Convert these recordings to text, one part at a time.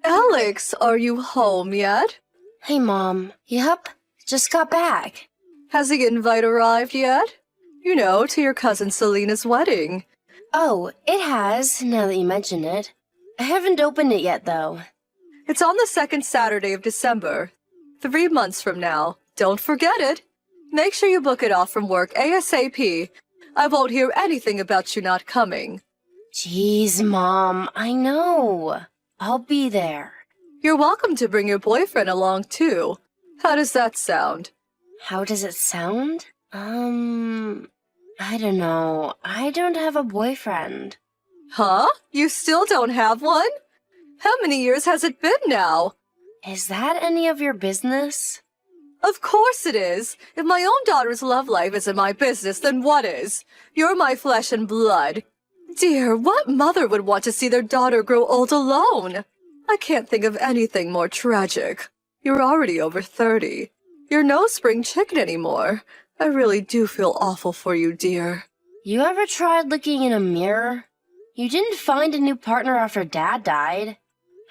Alex, are you home yet? Hey, Mom. Yep, just got back. Has the invite arrived yet? You know, to your cousin Selena's wedding. Oh, it has, now that you mention it. I haven't opened it yet, though. It's on the second Saturday of December. 3 months from now. Don't forget it. Make sure you book it off from work ASAP. I won't hear anything about you not coming. Jeez, Mom, I know. I'll be there. You're welcome to bring your boyfriend along, too. How does that sound? How does it sound? I don't know. I don't have a boyfriend. Huh? You still don't have one? How many years has it been now? Is that any of your business? Of course it is. If my own daughter's love life isn't my business, then what is? You're my flesh and blood. Dear, what mother would want to see their daughter grow old alone? I can't think of anything more tragic. You're already over 30. You're no spring chicken anymore. I really do feel awful for you, dear. You ever tried looking in a mirror? You didn't find a new partner after Dad died.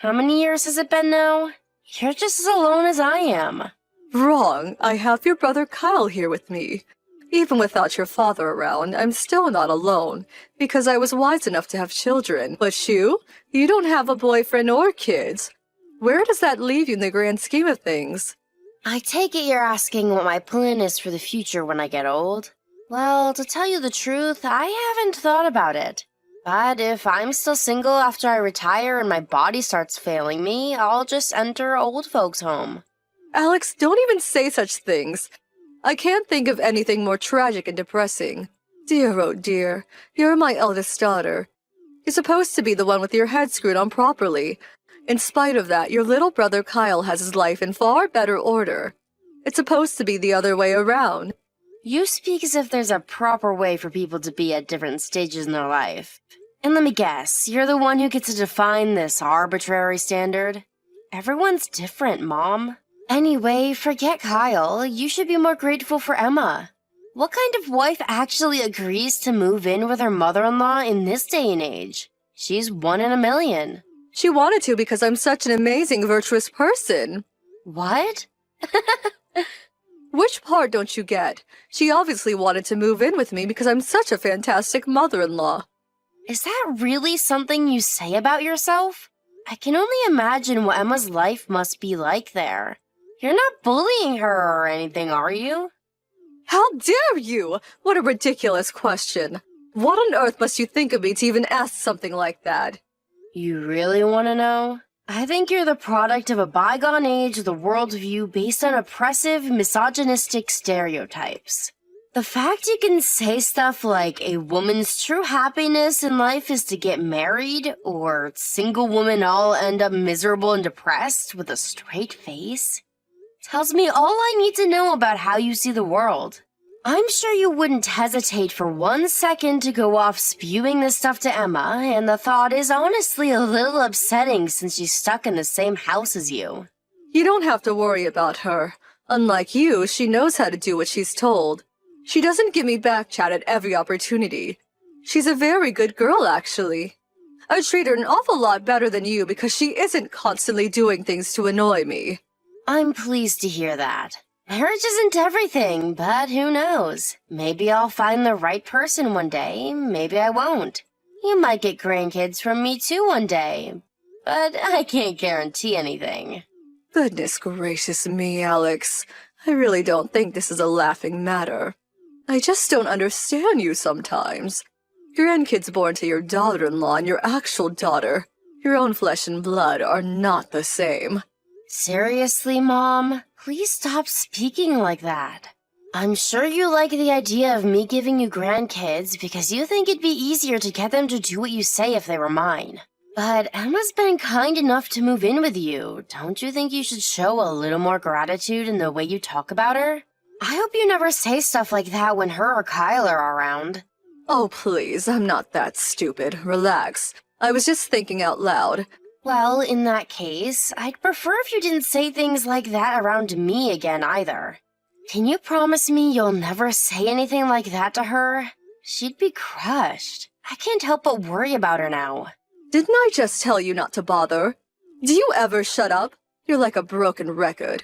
How many years has it been now? You're just as alone as I am. Wrong. I have your brother Kyle here with me. Even without your father around, I'm still not alone, because I was wise enough to have children. But you don't have a boyfriend or kids. Where does that leave you in the grand scheme of things? I take it you're asking what my plan is for the future when I get old. Well, to tell you the truth, I haven't thought about it. But if I'm still single after I retire and my body starts failing me, I'll just enter old folks' home. Alex, don't even say such things. I can't think of anything more tragic and depressing. Dear, oh dear, you're my eldest daughter. You're supposed to be the one with your head screwed on properly. In spite of that, your little brother Kyle has his life in far better order. It's supposed to be the other way around. You speak as if there's a proper way for people to be at different stages in their life. And let me guess, you're the one who gets to define this arbitrary standard? Everyone's different, Mom. Anyway, forget Kyle. You should be more grateful for Emma. What kind of wife actually agrees to move in with her mother-in-law in this day and age? She's 1 in a million. She wanted to because I'm such an amazing, virtuous person. What? Which part don't you get? She obviously wanted to move in with me because I'm such a fantastic mother-in-law. Is that really something you say about yourself? I can only imagine what Emma's life must be like there. You're not bullying her or anything, are you? How dare you? What a ridiculous question. What on earth must you think of me to even ask something like that? You really want to know? I think you're the product of a bygone age with a worldview based on oppressive, misogynistic stereotypes. The fact you can say stuff like a woman's true happiness in life is to get married, or single women all end up miserable and depressed with a straight face, tells me all I need to know about how you see the world. I'm sure you wouldn't hesitate for 1 second to go off spewing this stuff to Emma, and the thought is honestly a little upsetting since she's stuck in the same house as you. You don't have to worry about her. Unlike you, she knows how to do what she's told. She doesn't give me back chat at every opportunity. She's a very good girl, actually. I treat her an awful lot better than you because she isn't constantly doing things to annoy me. I'm pleased to hear that. Marriage isn't everything, but who knows? Maybe I'll find the right person one day, maybe I won't. You might get grandkids from me too one day, but I can't guarantee anything. Goodness gracious me, Alex. I really don't think this is a laughing matter. I just don't understand you sometimes. Grandkids born to your daughter-in-law and your actual daughter, your own flesh and blood, are not the same. Seriously, Mom? Please stop speaking like that. I'm sure you like the idea of me giving you grandkids because you think it'd be easier to get them to do what you say if they were mine. But Emma's been kind enough to move in with you. Don't you think you should show a little more gratitude in the way you talk about her? I hope you never say stuff like that when her or Kyle are around. Oh, please, I'm not that stupid. Relax. I was just thinking out loud. Well, in that case, I'd prefer if you didn't say things like that around me again either. Can you promise me you'll never say anything like that to her? She'd be crushed. I can't help but worry about her now. Didn't I just tell you not to bother? Do you ever shut up? You're like a broken record.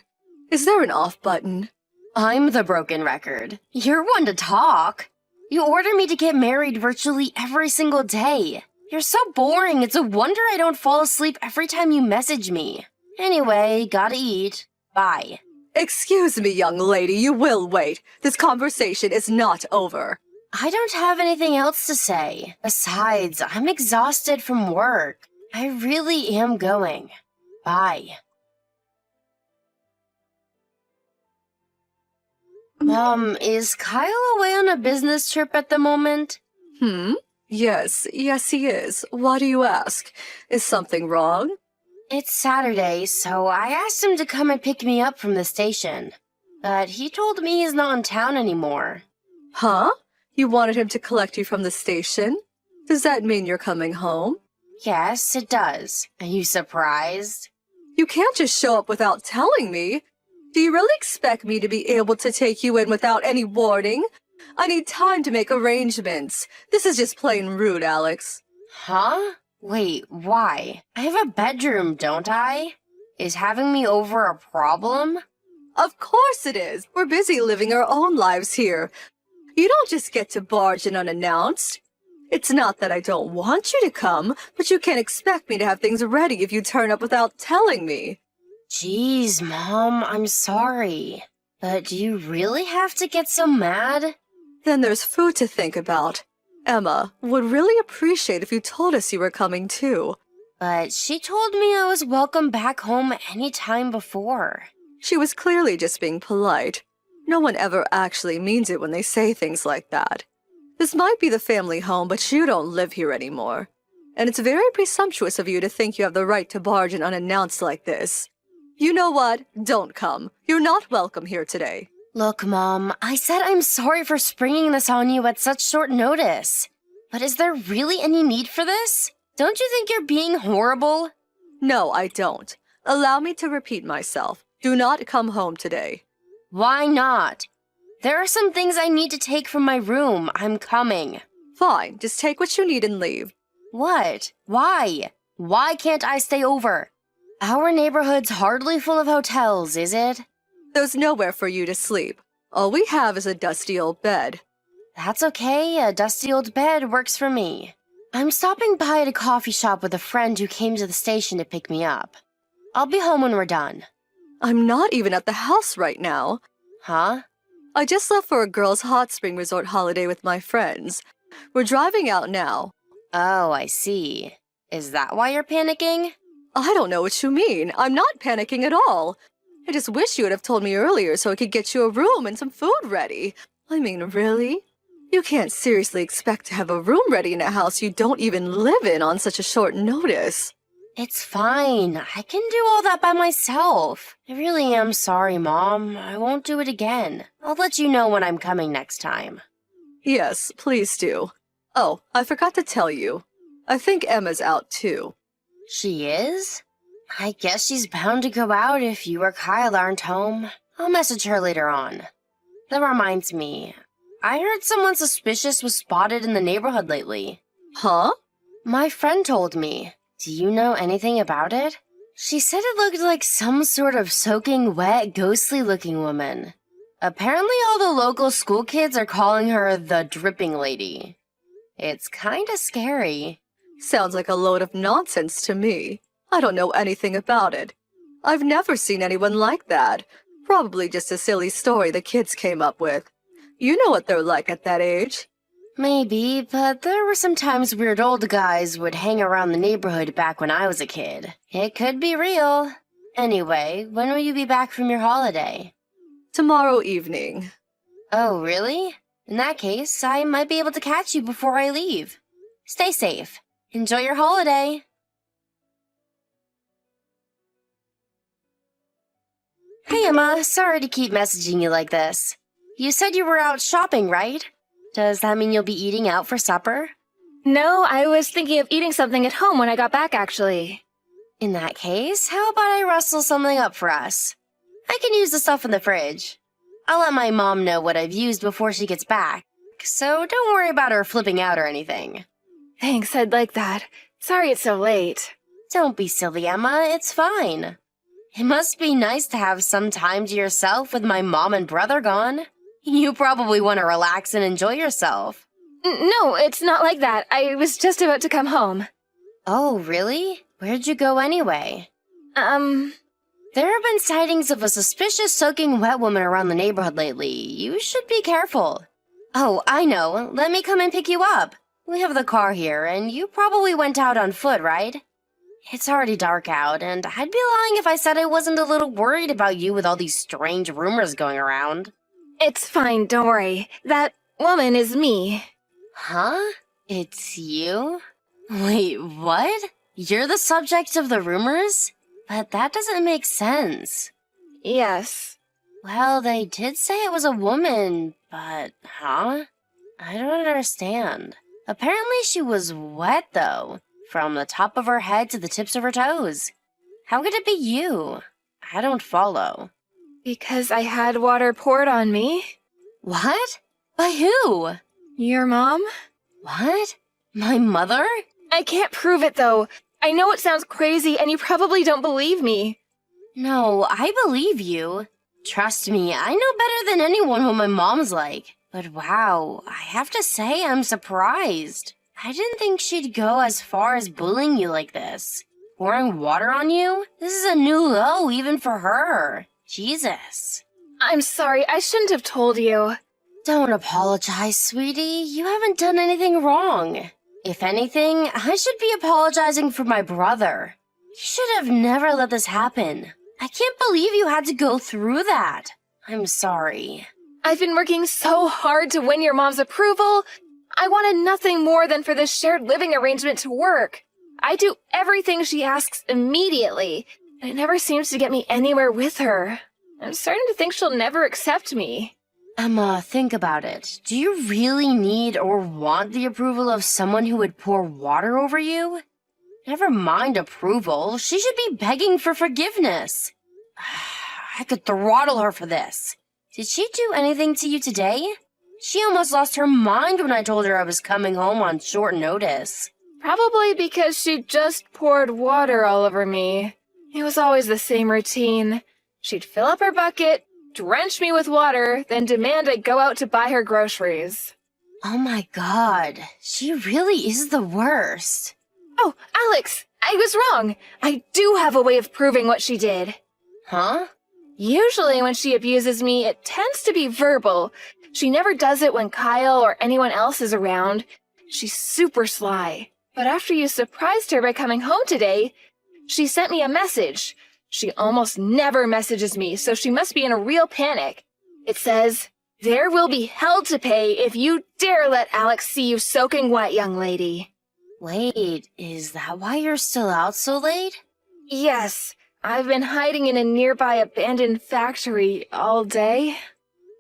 Is there an off button? I'm the broken record. You're one to talk. You order me to get married virtually every single day. You're so boring, it's a wonder I don't fall asleep every time you message me. Anyway, gotta eat. Bye. Excuse me, young lady, you will wait. This conversation is not over. I don't have anything else to say. Besides, I'm exhausted from work. I really am going. Bye. Mom, is Kyle away on a business trip at the moment? Yes, he is. Why do you ask? Is something wrong? It's Saturday, so I asked him to come and pick me up from the station. But he told me he's not in town anymore. Huh? You wanted him to collect you from the station? Does that mean you're coming home? Yes, it does. Are you surprised? You can't just show up without telling me. Do you really expect me to be able to take you in without any warning? I need time to make arrangements. This is just plain rude, Alex. Huh? Wait, why? I have a bedroom, don't I? Is having me over a problem? Of course it is. We're busy living our own lives here. You don't just get to barge in unannounced. It's not that I don't want you to come, but you can't expect me to have things ready if you turn up without telling me. Jeez, Mom, I'm sorry. But do you really have to get so mad? Then there's food to think about. Emma would really appreciate if you told us you were coming too. But she told me I was welcome back home any time before. She was clearly just being polite. No one ever actually means it when they say things like that. This might be the family home, but you don't live here anymore. And it's very presumptuous of you to think you have the right to barge in unannounced like this. You know what? Don't come. You're not welcome here today. Look, Mom, I said I'm sorry for springing this on you at such short notice. But is there really any need for this? Don't you think you're being horrible? No, I don't. Allow me to repeat myself. Do not come home today. Why not? There are some things I need to take from my room. I'm coming. Fine, just take what you need and leave. What? Why? Why can't I stay over? Our neighborhood's hardly full of hotels, is it? There's nowhere for you to sleep. All we have is a dusty old bed. That's okay. A dusty old bed works for me. I'm stopping by at a coffee shop with a friend who came to the station to pick me up. I'll be home when we're done. I'm not even at the house right now. Huh? I just left for a girls' hot spring resort holiday with my friends. We're driving out now. Oh, I see. Is that why you're panicking? I don't know what you mean. I'm not panicking at all. I just wish you would have told me earlier so I could get you a room and some food ready. I mean, really? You can't seriously expect to have a room ready in a house you don't even live in on such a short notice. It's fine. I can do all that by myself. I really am sorry, Mom. I won't do it again. I'll let you know when I'm coming next time. Yes, please do. Oh, I forgot to tell you. I think Emma's out too. She is? I guess she's bound to go out if you or Kyle aren't home. I'll message her later on. That reminds me. I heard someone suspicious was spotted in the neighborhood lately. Huh? My friend told me. Do you know anything about it? She said it looked like some sort of soaking wet, ghostly-looking woman. Apparently all the local school kids are calling her the dripping lady. It's kinda scary. Sounds like a load of nonsense to me. I don't know anything about it. I've never seen anyone like that. Probably just a silly story the kids came up with. You know what they're like at that age. Maybe, but there were some times weird old guys would hang around the neighborhood back when I was a kid. It could be real. Anyway, when will you be back from your holiday? Tomorrow evening. Oh, really? In that case, I might be able to catch you before I leave. Stay safe. Enjoy your holiday. Hey, Emma. Sorry to keep messaging you like this. You said you were out shopping, right? Does that mean you'll be eating out for supper? No, I was thinking of eating something at home when I got back, actually. In that case, how about I rustle something up for us? I can use the stuff in the fridge. I'll let my mom know what I've used before she gets back, so don't worry about her flipping out or anything. Thanks, I'd like that. Sorry it's so late. Don't be silly, Emma. It's fine. It must be nice to have some time to yourself with my mom and brother gone. You probably want to relax and enjoy yourself. No, it's not like that. I was just about to come home. Oh, really? Where'd you go anyway? There have been sightings of a suspicious soaking wet woman around the neighborhood lately. You should be careful. Oh, I know. Let me come and pick you up. We have the car here, and you probably went out on foot, right? It's already dark out, and I'd be lying if I said I wasn't a little worried about you with all these strange rumors going around. It's fine, don't worry. That woman is me. Huh? It's you? Wait, what? You're the subject of the rumors? But that doesn't make sense. Yes. Well, they did say it was a woman, but, huh? I don't understand. Apparently she was wet, though, from the top of her head to the tips of her toes. How could it be you? I don't follow. Because I had water poured on me. What? By who? Your mom? What? My mother? I can't prove it, though. I know it sounds crazy, and you probably don't believe me. No, I believe you. Trust me, I know better than anyone what my mom's like. But wow, I have to say I'm surprised. I didn't think she'd go as far as bullying you like this. Pouring water on you? This is a new low even for her. Jesus. I'm sorry, I shouldn't have told you. Don't apologize, sweetie. You haven't done anything wrong. If anything, I should be apologizing for my brother. He should have never let this happen. I can't believe you had to go through that. I'm sorry. I've been working so hard to win your mom's approval. I wanted nothing more than for this shared living arrangement to work. I do everything she asks immediately, and it never seems to get me anywhere with her. I'm starting to think she'll never accept me. Emma, think about it. Do you really need or want the approval of someone who would pour water over you? Never mind approval. She should be begging for forgiveness. I could throttle her for this. Did she do anything to you today? She almost lost her mind when I told her I was coming home on short notice. Probably because she just poured water all over me. It was always the same routine. She'd fill up her bucket, drench me with water, then demand I go out to buy her groceries. Oh my god, she really is the worst. Oh, Alex, I was wrong. I do have a way of proving what she did. Huh? Usually when she abuses me, it tends to be verbal. She never does it when Kyle or anyone else is around. She's super sly. But after you surprised her by coming home today, she sent me a message. She almost never messages me, so she must be in a real panic. It says, "There will be hell to pay if you dare let Alex see you soaking wet, young lady." Wait, is that why you're still out so late? Yes, I've been hiding in a nearby abandoned factory all day.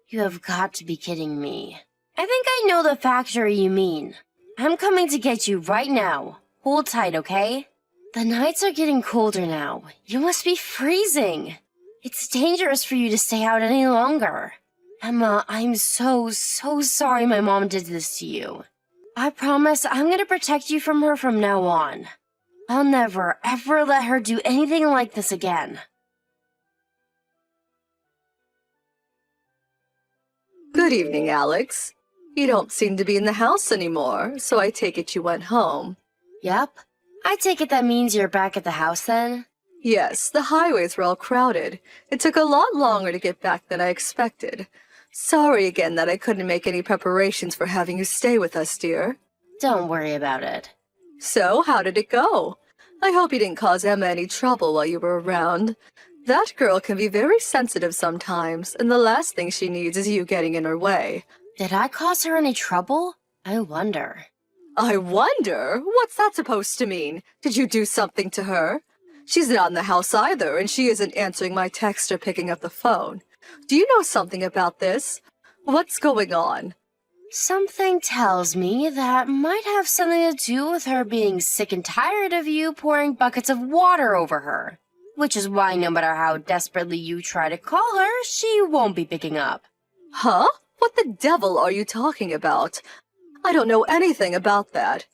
You have got to be kidding me. I think I know the factory you mean. I'm coming to get you right now. Hold tight, okay? The nights are getting colder now. You must be freezing. It's dangerous for you to stay out any longer. Emma, I'm so sorry my mom did this to you. I promise I'm going to protect you from her from now on. I'll never, ever let her do anything like this again. Good evening, Alex. You don't seem to be in the house anymore, so I take it you went home. Yep. I take it that means you're back at the house then? Yes, the highways were all crowded. It took a lot longer to get back than I expected. Sorry again that I couldn't make any preparations for having you stay with us, dear. Don't worry about it. So, how did it go? I hope you didn't cause Emma any trouble while you were around. That girl can be very sensitive sometimes, and the last thing she needs is you getting in her way. Did I cause her any trouble? I wonder. I wonder? What's that supposed to mean? Did you do something to her? She's not in the house either, and she isn't answering my text or picking up the phone. Do you know something about this? What's going on? Something tells me that might have something to do with her being sick and tired of you pouring buckets of water over her. Which is why no matter how desperately you try to call her, she won't be picking up. Huh? What the devil are you talking about? I don't know anything about that.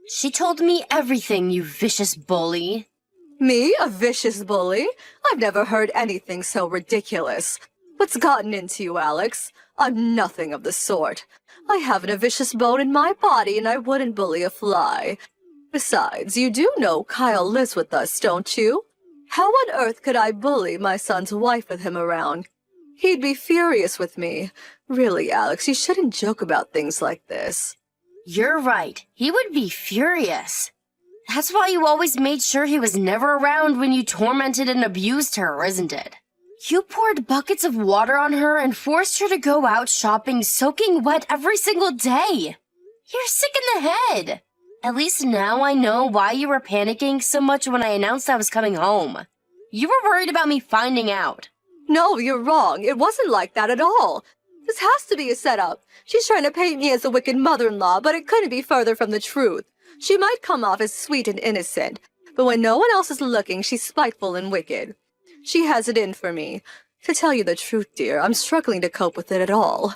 She told me everything, you vicious bully. Me, a vicious bully? I've never heard anything so ridiculous. What's gotten into you, Alex? I'm nothing of the sort. I haven't a vicious bone in my body, and I wouldn't bully a fly. Besides, you do know Kyle lives with us, don't you? How on earth could I bully my son's wife with him around? He'd be furious with me. Really, Alex, you shouldn't joke about things like this. You're right. He would be furious. That's why you always made sure he was never around when you tormented and abused her, isn't it? You poured buckets of water on her and forced her to go out shopping soaking wet every single day. You're sick in the head. At least now I know why you were panicking so much when I announced I was coming home. You were worried about me finding out. No, you're wrong. It wasn't like that at all. This has to be a setup. She's trying to paint me as a wicked mother-in-law, but it couldn't be further from the truth. She might come off as sweet and innocent, but when no one else is looking, she's spiteful and wicked. She has it in for me. To tell you the truth, dear, I'm struggling to cope with it at all.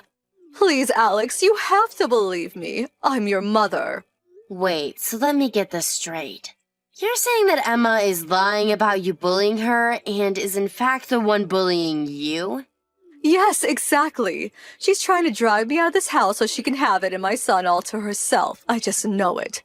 Please, Alex, you have to believe me. I'm your mother. Wait, so let me get this straight. You're saying that Emma is lying about you bullying her and is in fact the one bullying you? Yes, exactly. She's trying to drive me out of this house so she can have it and my son all to herself. I just know it.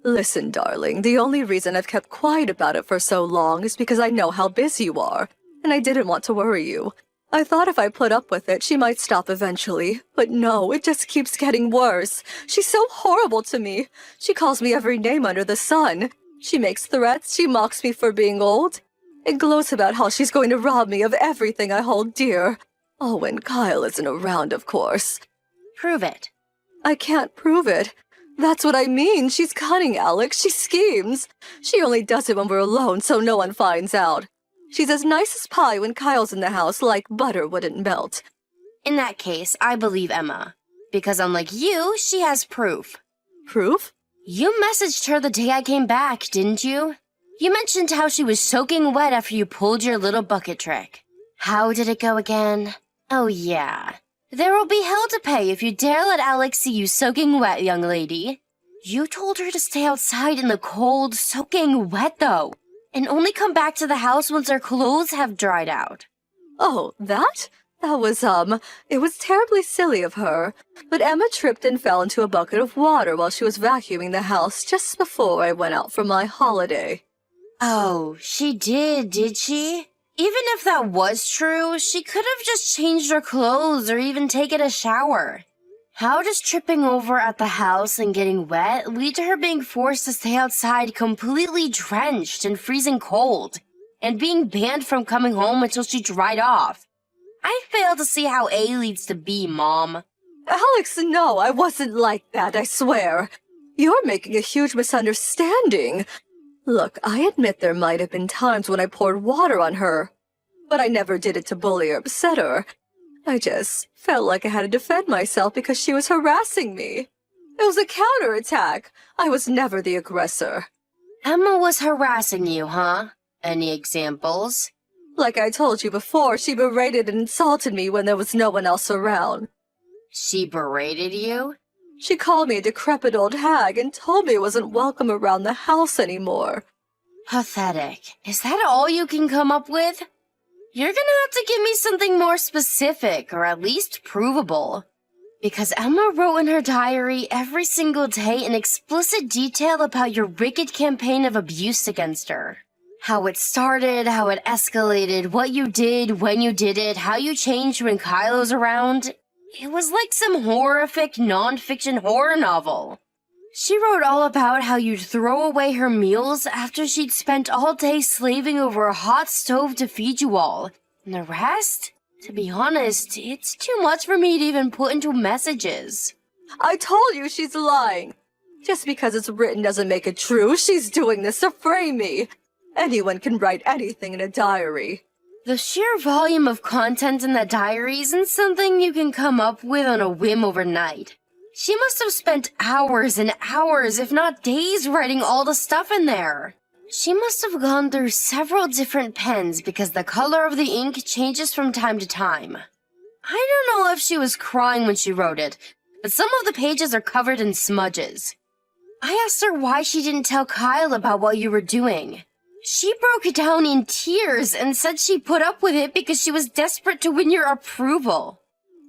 Listen, darling, the only reason I've kept quiet about it for so long is because I know how busy you are, and I didn't want to worry you. I thought if I put up with it, she might stop eventually. But no, it just keeps getting worse. She's so horrible to me. She calls me every name under the sun. She makes threats, she mocks me for being old, and gloats about how she's going to rob me of everything I hold dear. Oh, when Kyle isn't around, of course. Prove it. I can't prove it. That's what I mean. She's cunning, Alex. She schemes. She only does it when we're alone so no one finds out. She's as nice as pie when Kyle's in the house, like butter wouldn't melt. In that case, I believe Emma. Because unlike you, she has proof. Proof? You messaged her the day I came back, didn't you? You mentioned how she was soaking wet after you pulled your little bucket trick. How did it go again? Oh yeah. There will be hell to pay if you dare let Alex see you soaking wet, young lady. You told her to stay outside in the cold, soaking wet though, and only come back to the house once her clothes have dried out. Oh, that? That was, it was terribly silly of her. But Emma tripped and fell into a bucket of water while she was vacuuming the house just before I went out for my holiday. Oh, she did she? Even if that was true, she could have just changed her clothes or even taken a shower. How does tripping over at the house and getting wet lead to her being forced to stay outside completely drenched and freezing cold, and being banned from coming home until she dried off? I fail to see how A leads to B, Mom. Alex, no, I wasn't like that, I swear. You're making a huge misunderstanding. Look, I admit there might have been times when I poured water on her, but I never did it to bully or upset her. I just felt like I had to defend myself because she was harassing me. It was a counterattack. I was never the aggressor. Emma was harassing you, huh? Any examples? Like I told you before, she berated and insulted me when there was no one else around. She berated you? She called me a decrepit old hag and told me I wasn't welcome around the house anymore. Pathetic. Is that all you can come up with? You're gonna have to give me something more specific, or at least provable. Because Emma wrote in her diary every single day in explicit detail about your wicked campaign of abuse against her. How it started, how it escalated, what you did, when you did it, how you changed when Kylo's around. It was like some horrific, non-fiction horror novel. She wrote all about how you'd throw away her meals after she'd spent all day slaving over a hot stove to feed you all. And the rest? To be honest, it's too much for me to even put into messages. I told you she's lying. Just because it's written doesn't make it true. She's doing this to frame me. Anyone can write anything in a diary. The sheer volume of content in that diary isn't something you can come up with on a whim overnight. She must have spent hours and hours, if not days, writing all the stuff in there. She must have gone through several different pens because the color of the ink changes from time to time. I don't know if she was crying when she wrote it, but some of the pages are covered in smudges. I asked her why she didn't tell Kyle about what you were doing. She broke down in tears and said she put up with it because she was desperate to win your approval.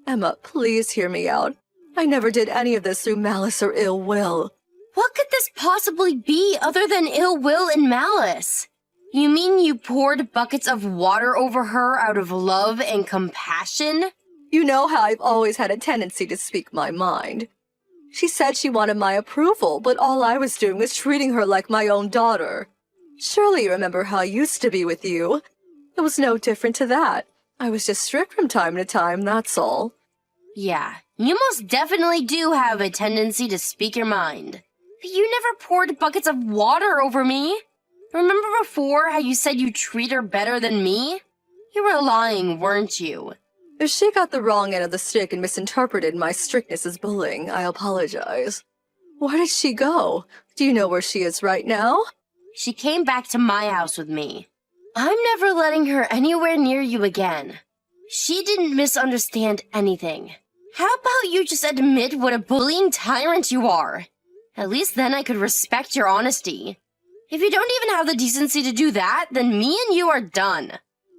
Emma, please hear me out. I never did any of this through malice or ill will. What could this possibly be other than ill will and malice? You mean you poured buckets of water over her out of love and compassion? You know how I've always had a tendency to speak my mind. She said she wanted my approval, but all I was doing was treating her like my own daughter. Surely you remember how I used to be with you. It was no different to that. I was just strict from time to time, that's all. Yeah, you most definitely do have a tendency to speak your mind. But you never poured buckets of water over me. Remember before how you said you treat her better than me? You were lying, weren't you? If she got the wrong end of the stick and misinterpreted my strictness as bullying, I apologize. Where did she go? Do you know where she is right now? She came back to my house with me. I'm never letting her anywhere near you again. She didn't misunderstand anything. How about you just admit what a bullying tyrant you are? At least then I could respect your honesty. If you don't even have the decency to do that, then me and you are done.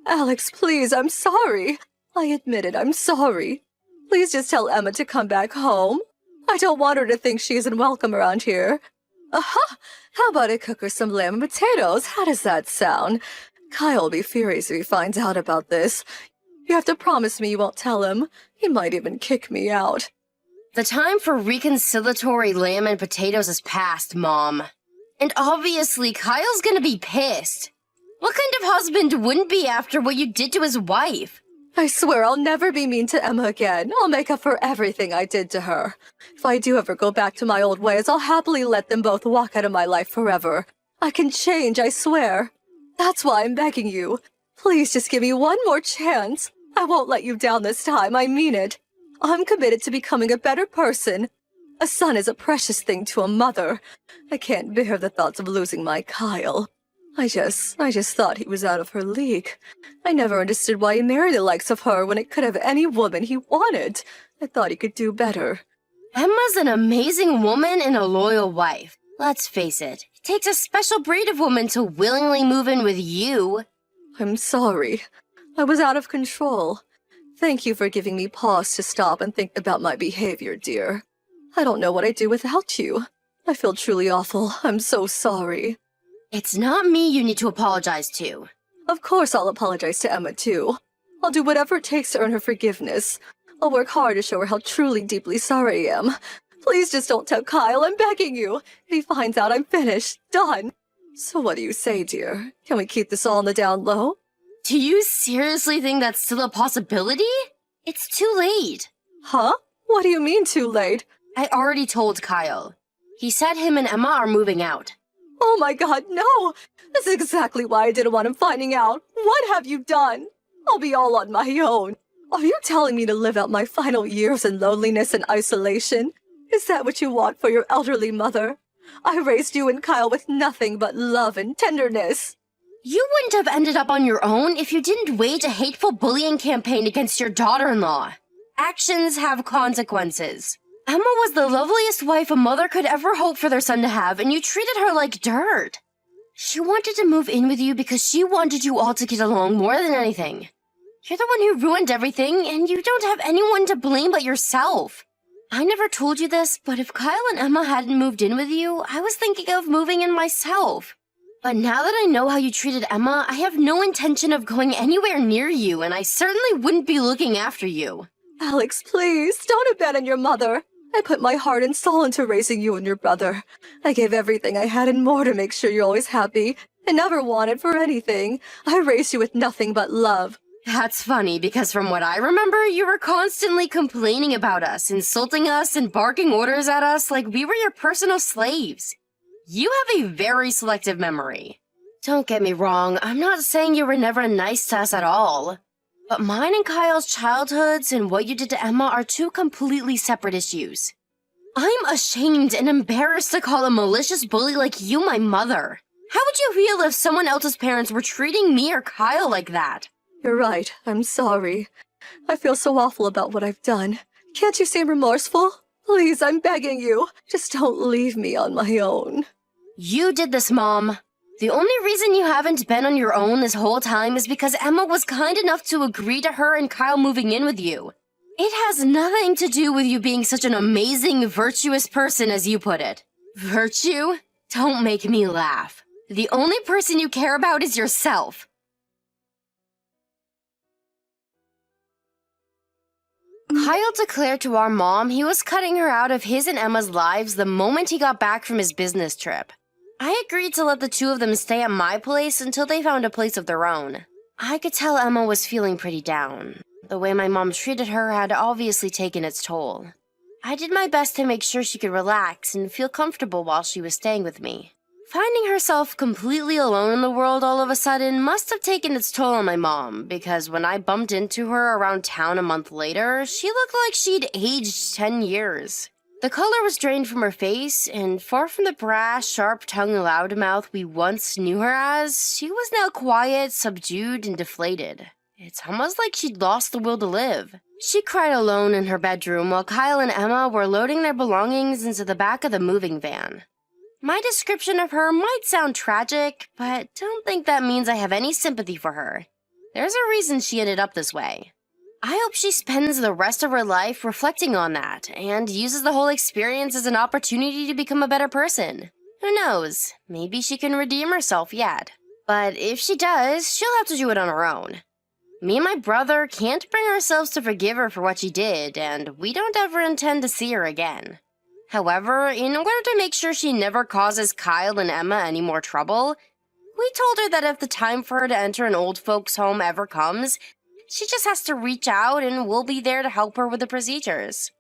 Alex, please, I'm sorry. I admit it, I'm sorry. Please just tell Emma to come back home. I don't want her to think she isn't welcome around here. Aha! How about I cook her some lamb and potatoes? How does that sound? Kyle will be furious if he finds out about this. You have to promise me you won't tell him. He might even kick me out. The time for reconciliatory lamb and potatoes has passed, Mom. And obviously, Kyle's gonna be pissed. What kind of husband wouldn't be after what you did to his wife? I swear I'll never be mean to Emma again. I'll make up for everything I did to her. If I do ever go back to my old ways, I'll happily let them both walk out of my life forever. I can change, I swear. That's why I'm begging you. Please just give me one more chance. I won't let you down this time, I mean it. I'm committed to becoming a better person. A son is a precious thing to a mother. I can't bear the thoughts of losing my Kyle. I just thought he was out of her league. I never understood why he married the likes of her when it could have any woman he wanted. I thought he could do better. Emma's an amazing woman and a loyal wife. Let's face it, it takes a special breed of woman to willingly move in with you. I'm sorry. I was out of control. Thank you for giving me pause to stop and think about my behavior, dear. I don't know what I'd do without you. I feel truly awful. I'm so sorry. It's not me you need to apologize to. Of course I'll apologize to Emma, too. I'll do whatever it takes to earn her forgiveness. I'll work hard to show her how truly, deeply sorry I am. Please just don't tell Kyle, I'm begging you. If he finds out, I'm finished. Done. So what do you say, dear? Can we keep this all on the down low? Do you seriously think that's still a possibility? It's too late. Huh? What do you mean too late? I already told Kyle. He said him and Emma are moving out. Oh my god, no! This is exactly why I didn't want him finding out. What have you done? I'll be all on my own. Are you telling me to live out my final years in loneliness and isolation? Is that what you want for your elderly mother? I raised you and Kyle with nothing but love and tenderness. You wouldn't have ended up on your own if you didn't wage a hateful bullying campaign against your daughter-in-law. Actions have consequences. Emma was the loveliest wife a mother could ever hope for their son to have, and you treated her like dirt. She wanted to move in with you because she wanted you all to get along more than anything. You're the one who ruined everything, and you don't have anyone to blame but yourself. I never told you this, but if Kyle and Emma hadn't moved in with you, I was thinking of moving in myself. But now that I know how you treated Emma, I have no intention of going anywhere near you, and I certainly wouldn't be looking after you. Alex, please, don't abandon your mother. I put my heart and soul into raising you and your brother. I gave everything I had and more to make sure you're always happy. I never wanted for anything. I raised you with nothing but love. That's funny, because from what I remember, you were constantly complaining about us, insulting us, and barking orders at us like we were your personal slaves. You have a very selective memory. Don't get me wrong, I'm not saying you were never nice to us at all. But mine and Kyle's childhoods and what you did to Emma are two completely separate issues. I'm ashamed and embarrassed to call a malicious bully like you my mother. How would you feel if someone else's parents were treating me or Kyle like that? You're right. I'm sorry. I feel so awful about what I've done. Can't you seem remorseful? Please, I'm begging you. Just don't leave me on my own. You did this, Mom. The only reason you haven't been on your own this whole time is because Emma was kind enough to agree to her and Kyle moving in with you. It has nothing to do with you being such an amazing, virtuous person as you put it. Virtue? Don't make me laugh. The only person you care about is yourself. Kyle declared to our mom he was cutting her out of his and Emma's lives the moment he got back from his business trip. I agreed to let the two of them stay at my place until they found a place of their own. I could tell Emma was feeling pretty down. The way my mom treated her had obviously taken its toll. I did my best to make sure she could relax and feel comfortable while she was staying with me. Finding herself completely alone in the world all of a sudden must have taken its toll on my mom, because when I bumped into her around town a month later, she looked like she'd aged 10 years. The color was drained from her face, and far from the brash, sharp-tongued loudmouth we once knew her as, she was now quiet, subdued, and deflated. It's almost like she'd lost the will to live. She cried alone in her bedroom while Kyle and Emma were loading their belongings into the back of the moving van. My description of her might sound tragic, but don't think that means I have any sympathy for her. There's a reason she ended up this way. I hope she spends the rest of her life reflecting on that and uses the whole experience as an opportunity to become a better person. Who knows, maybe she can redeem herself yet. But if she does, she'll have to do it on her own. Me and my brother can't bring ourselves to forgive her for what she did, and we don't ever intend to see her again. However, in order to make sure she never causes Kyle and Emma any more trouble, we told her that if the time for her to enter an old folks' home ever comes, she just has to reach out and we'll be there to help her with the procedures.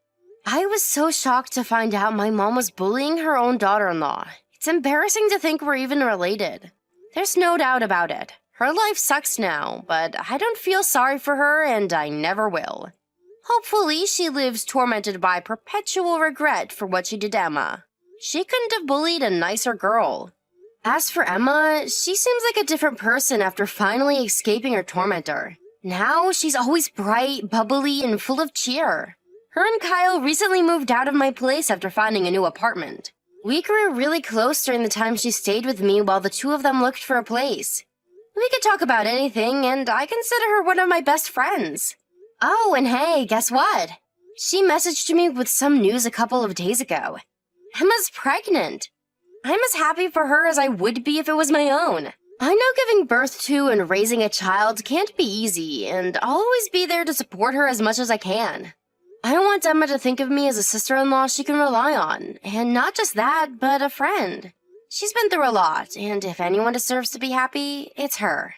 I was so shocked to find out my mom was bullying her own daughter-in-law. It's embarrassing to think we're even related. There's no doubt about it. Her life sucks now, but I don't feel sorry for her and I never will. Hopefully, she lives tormented by perpetual regret for what she did to Emma. She couldn't have bullied a nicer girl. As for Emma, she seems like a different person after finally escaping her tormentor. Now, she's always bright, bubbly, and full of cheer. Her and Kyle recently moved out of my place after finding a new apartment. We grew really close during the time she stayed with me while the two of them looked for a place. We could talk about anything, and I consider her one of my best friends. Oh, and hey, guess what? She messaged me with some news a couple of days ago. Emma's pregnant. I'm as happy for her as I would be if it was my own. I know giving birth to and raising a child can't be easy, and I'll always be there to support her as much as I can. I want Emma to think of me as a sister-in-law she can rely on, and not just that, but a friend. She's been through a lot, and if anyone deserves to be happy, it's her.